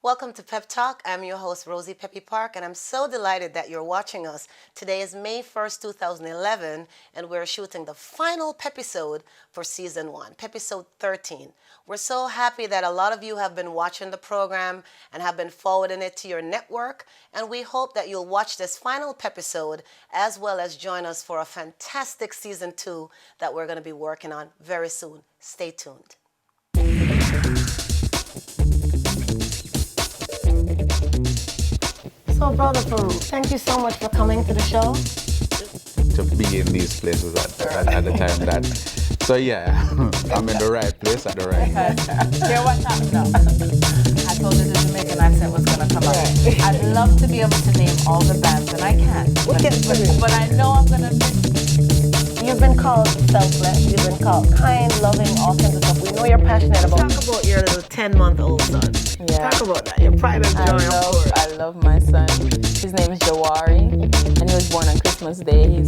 Welcome to PEP Talk. I'm your host, Rosie Peppy Parke, and I'm so delighted that you're watching us. Today is May 1st, 2011, and we're shooting the final pepisode for Season 1, pepisode 13. We're so happy that a lot of you have been watching the program and have been forwarding it to your network, and we hope that you'll watch this final pepisode as well as join us for a fantastic Season 2 that we're going to be working on very soon. Stay tuned. So, Brother Farouk, thank you so much for coming to the show. To be in these places at the time that. So yeah, I'm in the right place at the right time. Hear what happened now. I told you the Jamaican accent was going to come out. I'd love to be able to name all the bands, and I can't. But I know I'm going to miss. You've been called selfless, you've been called kind, loving, all kinds of stuff. We know you're passionate about. Talk about your little 10-month-old son. Yeah. Talk about that, your pride and joy, of course. I love my son. His name is Jawari, and he was born on Christmas Day.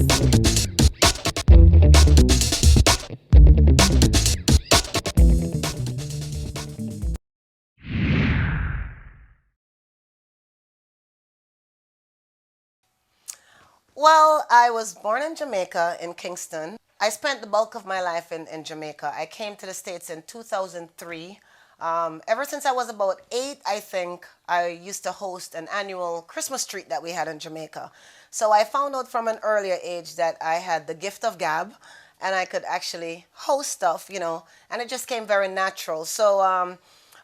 Well, I was born in Jamaica, in Kingston. I spent the bulk of my life in Jamaica. I came to the States in 2003. Ever since I was about 8, I think, I used to host an annual Christmas treat that we had in Jamaica. So I found out from an earlier age that I had the gift of gab and I could actually host stuff, and it just came very natural. So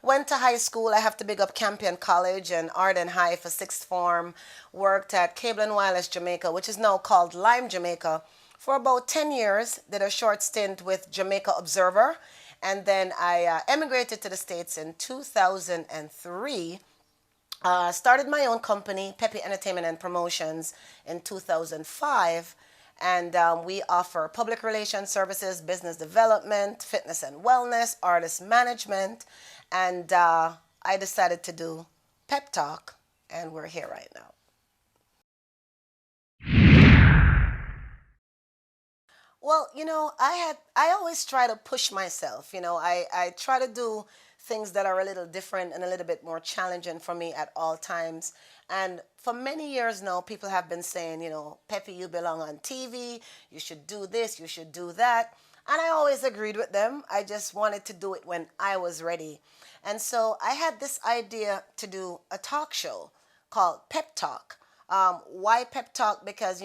went to high school. I have to big up Campion College and Arden High for sixth form. Worked at Cable and Wireless Jamaica, which is now called Lime Jamaica, for about 10 years. Did a short stint with Jamaica Observer. And then I emigrated to the States in 2003. Started my own company, Peppy Entertainment and Promotions, in 2005. And we offer public relations services, business development, fitness and wellness, artist management. And I decided to do Pep Talk, and we're here right now. Well, I always try to push myself. I try to do things that are a little different and a little bit more challenging for me at all times. And for many years now, people have been saying, Peppy, you belong on TV. You should do this. You should do that. And I always agreed with them. I just wanted to do it when I was ready. And so I had this idea to do a talk show called PEP Talk. Why PEP Talk? Because,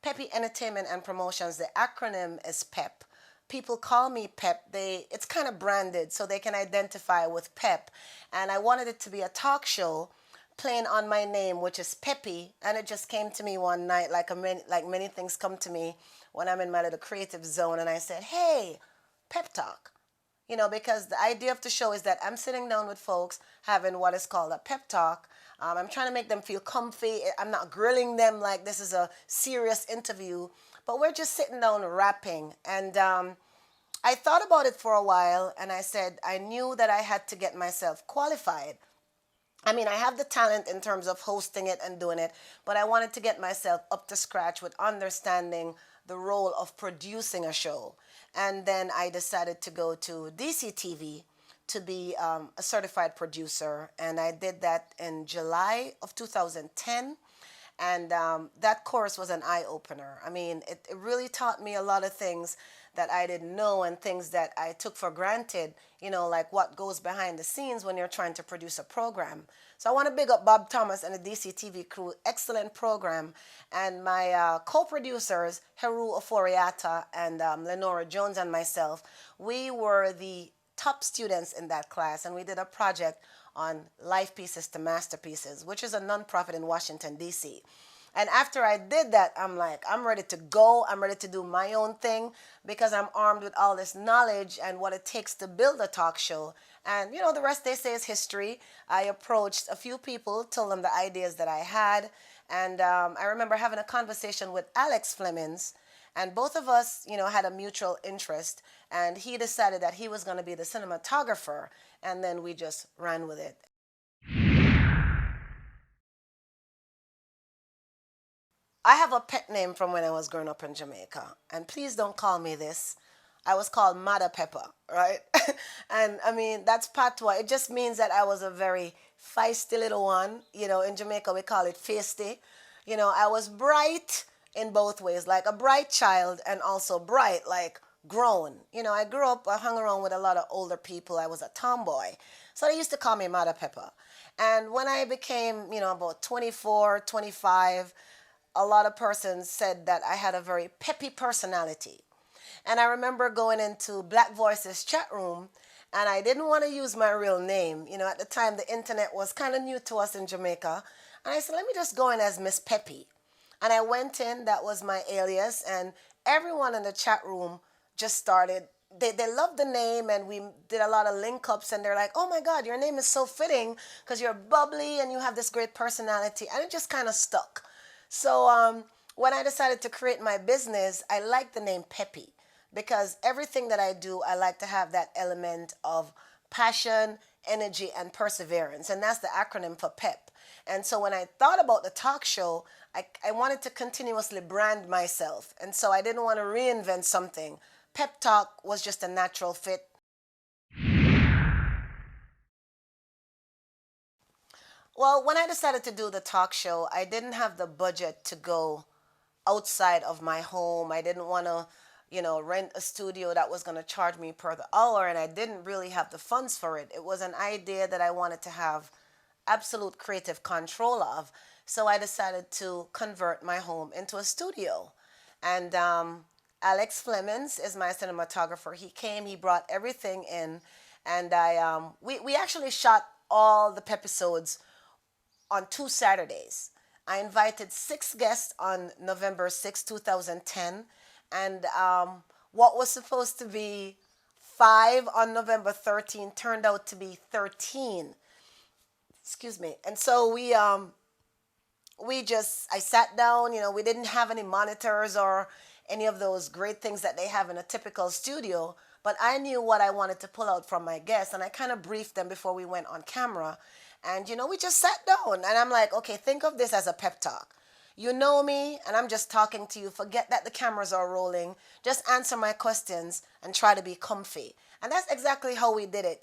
Peppy Entertainment and Promotions, the acronym is PEP. People call me PEP. It's kind of branded so they can identify with PEP. And I wanted it to be a talk show playing on my name, which is Peppy. And it just came to me one night, like many things come to me when I'm in my little creative zone. And I said, hey, PEP Talk. Because the idea of the show is that I'm sitting down with folks having what is called a pep talk. I'm trying to make them feel comfy. I'm not grilling them like this is a serious interview, but we're just sitting down rapping. And I thought about it for a while, and I said I knew that I had to get myself qualified. I mean, I have the talent in terms of hosting it and doing it, but I wanted to get myself up to scratch with understanding the role of producing a show. And then I decided to go to DCTV to be a certified producer. And I did that in July of 2010. And that course was an eye-opener. I mean, it really taught me a lot of things that I didn't know and things that I took for granted, like what goes behind the scenes when you're trying to produce a program. So I want to big up Bob Thomas and the DCTV crew. Excellent program. And my co-producers, Heru Oforiata and Lenora Jones and myself, we were the top students in that class, and we did a project on Life Pieces to Masterpieces, which is a nonprofit in Washington, D.C. And after I did that, I'm like, I'm ready to go. I'm ready to do my own thing because I'm armed with all this knowledge and what it takes to build a talk show. And, the rest they say is history. I approached a few people, told them the ideas that I had. And I remember having a conversation with Alex Flemings. And both of us, had a mutual interest. And he decided that he was going to be the cinematographer. And then we just ran with it. I have a pet name from when I was growing up in Jamaica. And please don't call me this. I was called Mother Pepper, right? And I mean, that's patois. It just means that I was a very feisty little one. In Jamaica we call it feisty. I was bright in both ways, like a bright child and also bright, like grown. I hung around with a lot of older people. I was a tomboy. So they used to call me Mother Pepper. And when I became, about 24, 25, a lot of persons said that I had a very peppy personality. And I remember going into Black Voices chat room, and I didn't want to use my real name. At the time, the internet was kind of new to us in Jamaica. And I said, let me just go in as Miss Peppy. And I went in, that was my alias, and everyone in the chat room just started, they loved the name, and we did a lot of link-ups, and they're like, oh my God, your name is so fitting because you're bubbly and you have this great personality. And it just kind of stuck. So when I decided to create my business, I liked the name Peppy because everything that I do, I like to have that element of passion, energy, and perseverance. And that's the acronym for PEP. And so when I thought about the talk show, I wanted to continuously brand myself. And so I didn't want to reinvent something. PEP Talk was just a natural fit. Well, when I decided to do the talk show, I didn't have the budget to go outside of my home. I didn't want to, rent a studio that was going to charge me per the hour, and I didn't really have the funds for it. It was an idea that I wanted to have absolute creative control of. So I decided to convert my home into a studio. And Alex Flemings is my cinematographer. He came, he brought everything in, and we actually shot all the episodes on 2 Saturdays. I invited 6 guests on November 6, 2010, and what was supposed to be 5 on November 13 turned out to be 13. Excuse me. And so I sat down, we didn't have any monitors or any of those great things that they have in a typical studio, but I knew what I wanted to pull out from my guests, and I kind of briefed them before we went on camera. And, we just sat down, and I'm like, okay, think of this as a pep talk. You know me, and I'm just talking to you. Forget that the cameras are rolling. Just answer my questions and try to be comfy. And that's exactly how we did it.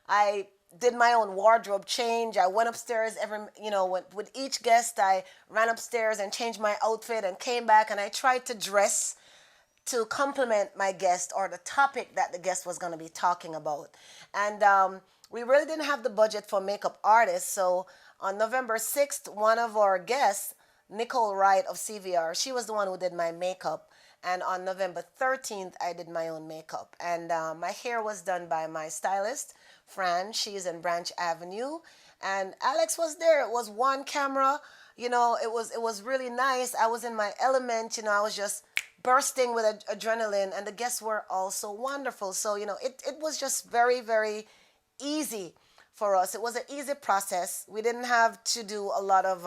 I did my own wardrobe change. I went upstairs with each guest. I ran upstairs and changed my outfit and came back, and I tried to dress to complement my guest or the topic that the guest was going to be talking about. And we really didn't have the budget for makeup artists, so on November 6th, one of our guests, Nicole Wright of CVR, she was the one who did my makeup. And on November 13th, I did my own makeup. And my hair was done by my stylist, Fran. She's in Branch Avenue. And Alex was there. It was one camera. It was really nice. I was in my element. I was just bursting with adrenaline. And the guests were also wonderful. So, it was just very, very easy for us. It was an easy process. We didn't have to do a lot of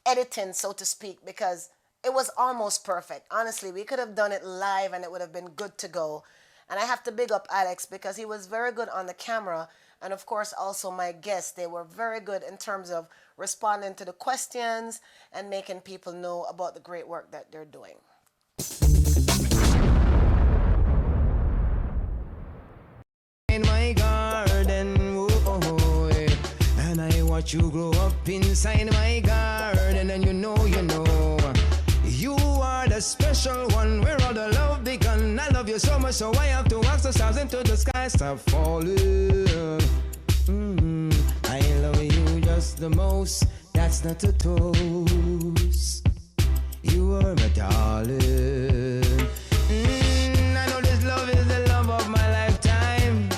editing, so to speak, because it was almost perfect. Honestly, we could have done it live and it would have been good to go. And I have to big up Alex because he was very good on the camera. And of course, also my guests, they were very good in terms of responding to the questions and making people know about the great work that they're doing. In my garden, and I watch you grow up inside my garden, and you know, you are the special one where all the love begun. I love you so much, so I have to ask the stars into the sky, stop falling. I love you just the most, that's not a toast. You are my darling. I know this love is the love of my lifetime.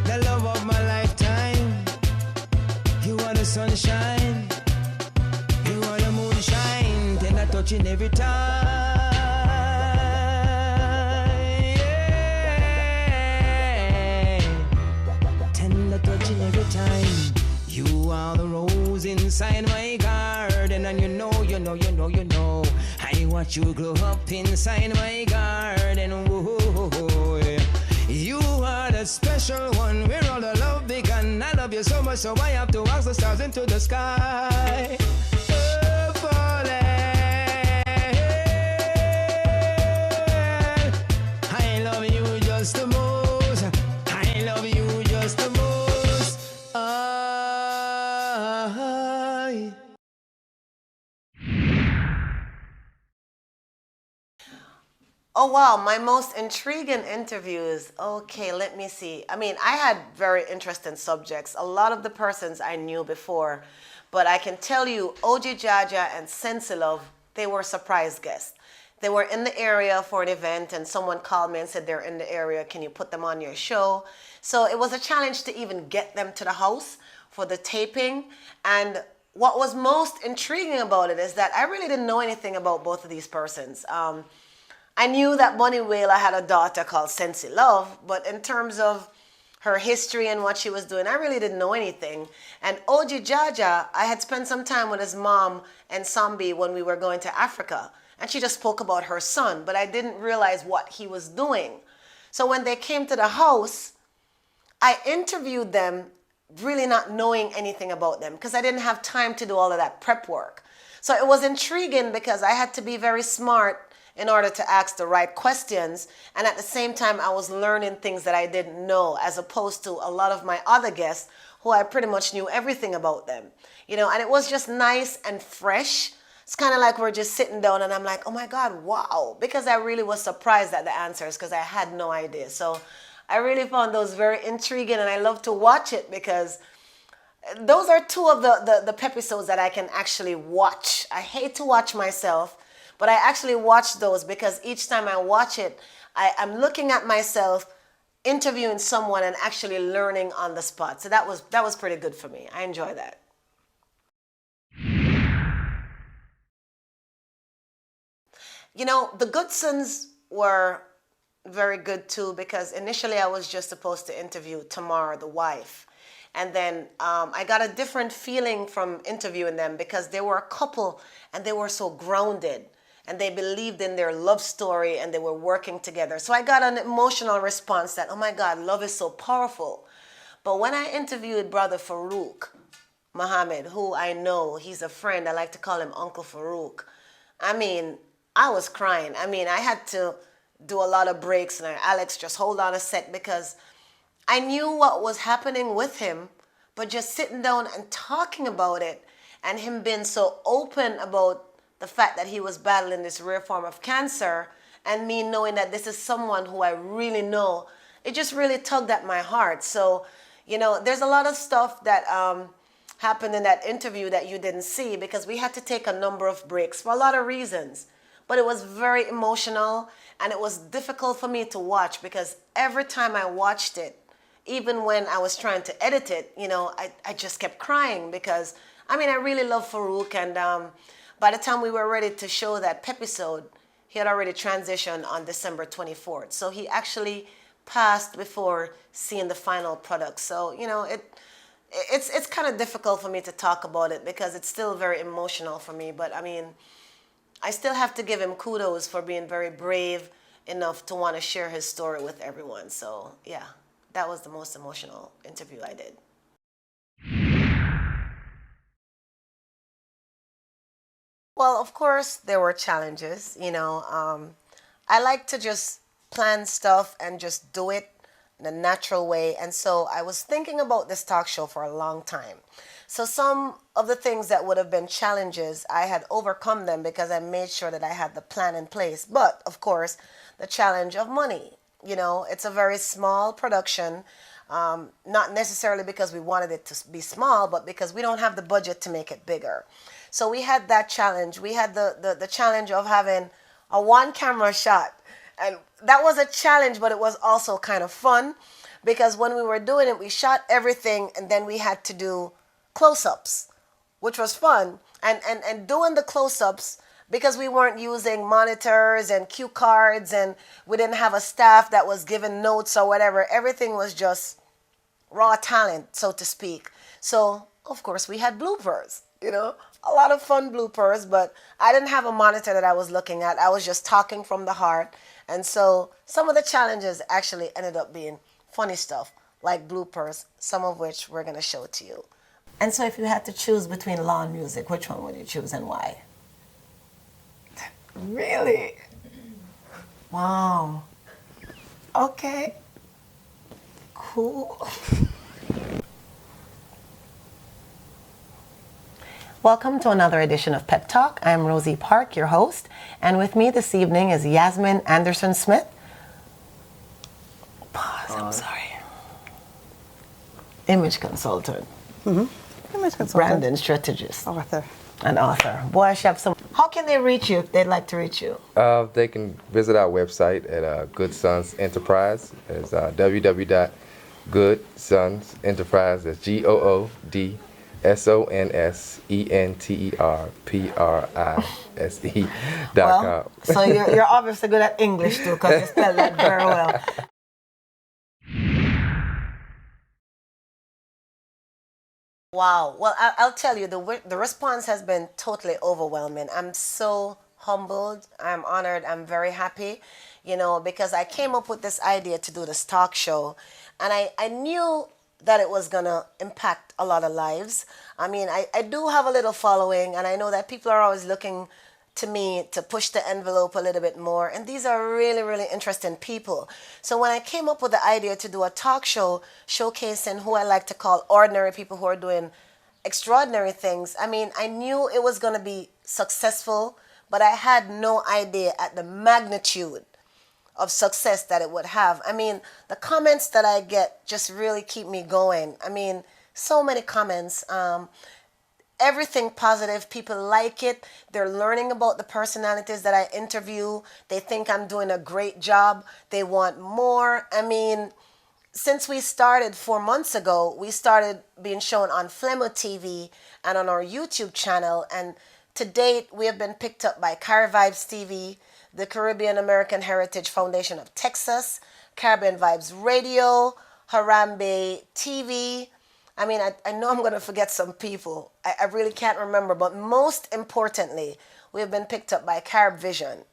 The love of my lifetime. You are the sunshine. You are the moonshine. Tender touching every time. Yeah. Tender touching every time. You are the rose inside my garden, and you know. I watch you grow up inside my garden. Whoa. You are the special one where all the love began. I love you so much, so I have to ask the stars into the sky. Oh, falling. I love you just the most. I love you just the most. Oh wow, my most intriguing interviews. Okay, let me see. I mean, I had very interesting subjects. A lot of the persons I knew before, but I can tell you, OG Jaja and Sensilove, they were surprise guests. They were in the area for an event, and someone called me and said they're in the area. Can you put them on your show? So it was a challenge to even get them to the house for the taping. And what was most intriguing about it is that I really didn't know anything about both of these persons. I knew that Bunny Wailer had a daughter called Sensi Love, but in terms of her history and what she was doing, I really didn't know anything. And OG Jaja, I had spent some time with his mom and Sambi when we were going to Africa, and she just spoke about her son, but I didn't realize what he was doing. So when they came to the house, I interviewed them really not knowing anything about them because I didn't have time to do all of that prep work. So it was intriguing because I had to be very smart in order to ask the right questions. And at the same time, I was learning things that I didn't know, as opposed to a lot of my other guests who I pretty much knew everything about them. You know, and it was just nice and fresh. It's kind of like we're just sitting down and I'm like, oh my God, wow. Because I really was surprised at the answers because I had no idea. So I really found those very intriguing, and I love to watch it because those are two of the pepisodes that I can actually watch. I hate to watch myself, but I actually watch those because each time I watch it, I'm looking at myself, interviewing someone, and actually learning on the spot. So that was pretty good for me. I enjoy that. You know, the Goodsons were very good too, because initially I was just supposed to interview Tamar, the wife. And then I got a different feeling from interviewing them because they were a couple and they were so grounded and they believed in their love story and they were working together. So I got an emotional response that, oh my God, love is so powerful. But when I interviewed Brother Farouk Muhammad, who I know, he's a friend, I like to call him Uncle Farouk. I mean, I was crying. I mean, I had to do a lot of breaks and Alex, just hold on a sec, because I knew what was happening with him, but just sitting down and talking about it and him being so open about the fact that he was battling this rare form of cancer, and me knowing that this is someone who I really know, it just really tugged at my heart. So, you know, there's a lot of stuff that happened in that interview that you didn't see because we had to take a number of breaks for a lot of reasons. But it was very emotional and it was difficult for me to watch because every time I watched it, even when I was trying to edit it, you know, I just kept crying because, I mean, I really love Farouk, and by the time we were ready to show that pepisode, he had already transitioned on December 24th. So he actually passed before seeing the final product. So, you know, it's kind of difficult for me to talk about it because it's still very emotional for me. But I mean, I still have to give him kudos for being very brave enough to want to share his story with everyone. So yeah, that was the most emotional interview I did. Well, of course, there were challenges. You know, I like to just plan stuff and just do it in a natural way. And so I was thinking about this talk show for a long time. So some of the things that would have been challenges, I had overcome them because I made sure that I had the plan in place. But, of course, the challenge of money. You know, it's a very small production, not necessarily because we wanted it to be small, but because we don't have the budget to make it bigger. So we had that challenge. We had the challenge of having a one camera shot. And that was a challenge, but it was also kind of fun because when we were doing it, we shot everything and then we had to do close-ups, which was fun. And doing the close-ups, because we weren't using monitors and cue cards and we didn't have a staff that was giving notes or whatever, everything was just raw talent, so to speak. So, of course, we had bloopers, you know, a lot of fun bloopers, but I didn't have a monitor that I was looking at. I was just talking from the heart. And so some of the challenges actually ended up being funny stuff, like bloopers, some of which we're going to show to you. And so if you had to choose between law and music, which one would you choose and why? Really? Wow. Okay. Cool. Welcome to another edition of PEP Talk. I'm Rosie Parke, your host, and with me this evening is Yasmin Anderson-Smith. I'm sorry. Image consultant. Image consultant. Branding strategist. Author. An author. Boy, she have some. How can they reach you if they'd like to reach you? They can visit our website at Good Sons Enterprise. It's www.goodsonsenterprise. That's GOODSONSENTERPRISE.com. So you're obviously good at English too, because you spell that very well. Wow. Well, I'll tell you, the response has been totally overwhelming. I'm so humbled. I'm honored. I'm very happy, because I came up with this idea to do this talk show, and I knew that it was going to impact a lot of lives. I mean, I do have a little following, and I know that people are always looking to me to push the envelope a little bit more, and these are really, really interesting people. So when I came up with the idea to do a talk show showcasing who I like to call ordinary people who are doing extraordinary things, I mean, I knew it was going to be successful, but I had no idea at the magnitude of success that it would have. I mean, the comments that I get just really keep me going. I mean, so many comments. Everything positive. People like it. They're learning about the personalities that I interview. They think I'm doing a great job. They want more. I mean, since we started 4 months ago, we started being shown on Flemo TV and on our YouTube channel. And to date, we have been picked up by Vibes TV, the Caribbean American Heritage Foundation of Texas, Caribbean Vibes Radio, Harambe TV. I mean, I know I'm going to forget some people. I really can't remember. But most importantly, we have been picked up by Carib Vision.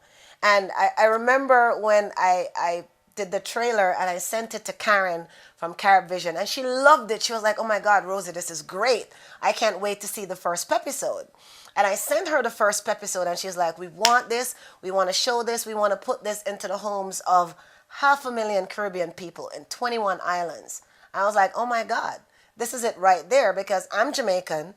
And I remember when I did the trailer and I sent it to Karen from Carib Vision. And she loved it. She was like, oh, my God, Rosie, this is great. I can't wait to see the first episode. And I sent her the first episode, and she's like, we want this. We want to show this. We want to put this into the homes of 500,000 Caribbean people in 21 islands. I was like, oh, my God. This is it right there, because I'm Jamaican,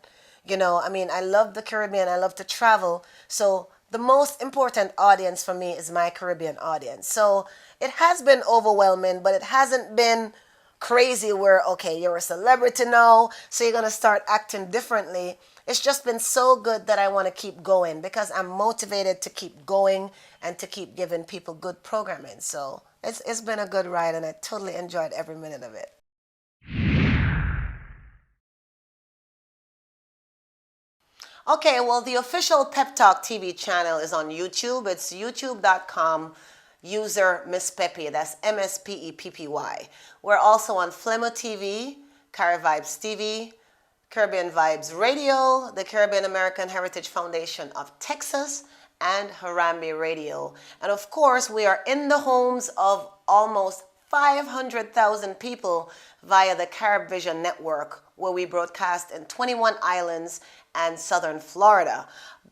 I mean, I love the Caribbean, I love to travel. So the most important audience for me is my Caribbean audience. So it has been overwhelming, but it hasn't been crazy where, okay, you're a celebrity now, so you're going to start acting differently. It's just been so good that I want to keep going, because I'm motivated to keep going and to keep giving people good programming. So it's been a good ride, and I totally enjoyed every minute of it. Okay, well, the official Pep Talk TV channel is on YouTube. It's youtube.com, user Miss Peppy. That's MSPEPPY. We're also on Flemo TV, Carib Vibes TV, Caribbean Vibes Radio, the Caribbean American Heritage Foundation of Texas, and Harambe Radio. And of course, we are in the homes of almost 500,000 people via the Carib Vision Network, where we broadcast in 21 islands and southern Florida.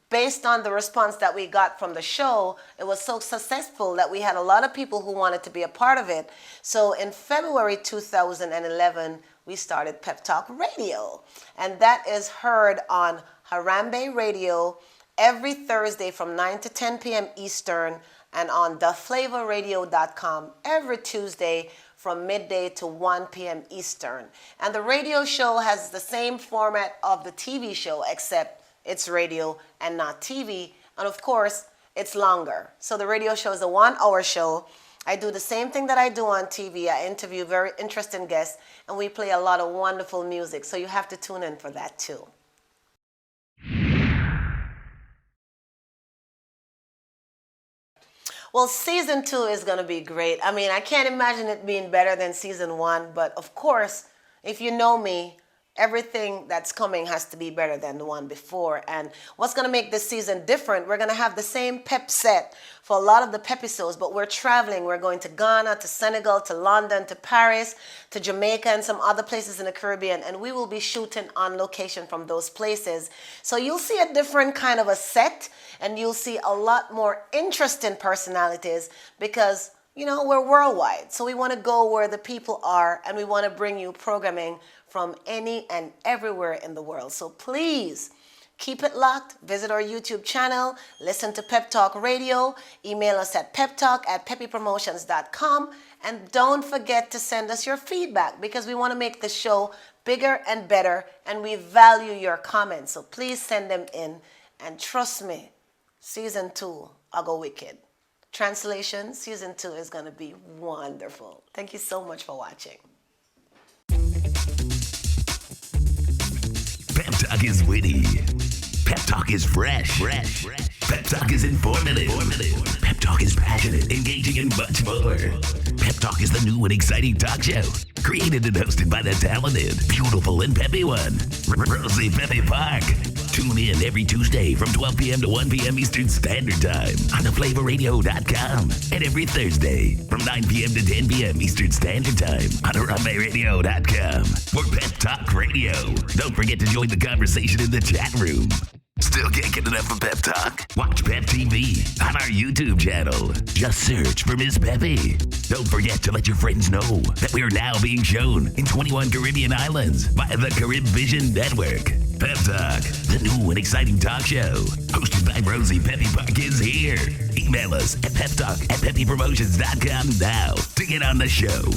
Based on the response that we got from the show, it was so successful that we had a lot of people who wanted to be a part of it. So in February 2011, we started Pep Talk Radio. And that is heard on Harambe Radio every Thursday from 9 to 10 p.m. Eastern, and on theflavorradio.com every Tuesday from midday to 1 p.m. Eastern. And the radio show has the same format of the TV show, except it's radio and not TV. And of course, it's longer. So the radio show is a 1-hour show. I do the same thing that I do on TV. I interview very interesting guests, and we play a lot of wonderful music. So you have to tune in for that too. Well, season 2 is going to be great. I mean, I can't imagine it being better than season 1. But of course, if you know me, everything that's coming has to be better than the one before. And what's going to make this season different, we're going to have the same pep set for a lot of the pepisodes, but we're traveling. We're going to Ghana, to Senegal, to London, to Paris, to Jamaica, and some other places in the Caribbean. And we will be shooting on location from those places. So you'll see a different kind of a set, and you'll see a lot more interesting personalities because, you know, we're worldwide. So we want to go where the people are, and we want to bring you programming from any and everywhere in the world. So please Keep it locked. Visit our YouTube channel. Listen to Pep Talk Radio. Email us at peptalk@peppypromotions.com. And don't forget to send us your feedback because we want to make the show bigger and better, and we value your comments. So please send them in. And trust me, season 2, I'll go wicked. Translation, season 2 is going to be wonderful. Thank you so much for watching. Pep Talk is witty. Pep Talk is fresh. Pep Talk is informative. Pep Talk is passionate, engaging, and much more. Pep Talk is the new and exciting talk show, created and hosted by the talented, beautiful, and peppy one, Rosie Peppy Parke. Tune in every Tuesday from 12 p.m. to 1 p.m. Eastern Standard Time on theflavorradio.com, and every Thursday from 9 p.m. to 10 p.m. Eastern Standard Time on harambe.com for Pep Talk Radio. Don't forget to join the conversation in the chat room. Still can't get enough of Pep Talk? Watch Pep TV on our YouTube channel. Just search for Miss Peppy. Don't forget to let your friends know that we are now being shown in 21 Caribbean islands via the Carib Vision Network. Pep Talk, the new and exciting talk show, hosted by Rosie Peppy Parke, is here. Email us at peptalk@peppypromotions.com now to get on the show.